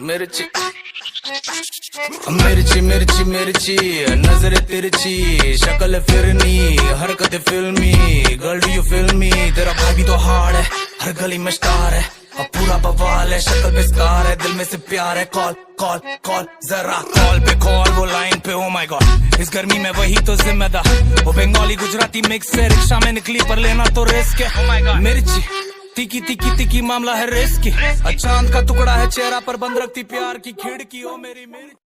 मिर्ची मिर्ची मिर्ची मिर्ची नजर तिरछी शक्ल फिरनी हरकत फिल्मी girl do you feel me तेरा भाई भी तो हार्ड है हर गली में स्टार है अब पूरा बवाल है शक्ल पे स्कार है दिल में से प्यार है कॉल कॉल कॉल जरा कॉल पे कॉल वो लाइन पे ओ माय गॉड इस गर्मी में वही तो जिम्मेदार वो बंगाली गुजराती मिक्स है रिक्शा में निकली पर लेना तो रिस्क है oh my God। मिर्ची तिकी तिकी तिकी मामला है रिस्क की चांद का टुकड़ा है चेहरा पर बंद रखती प्यार की खिड़की ओ मेरी मिर्ची।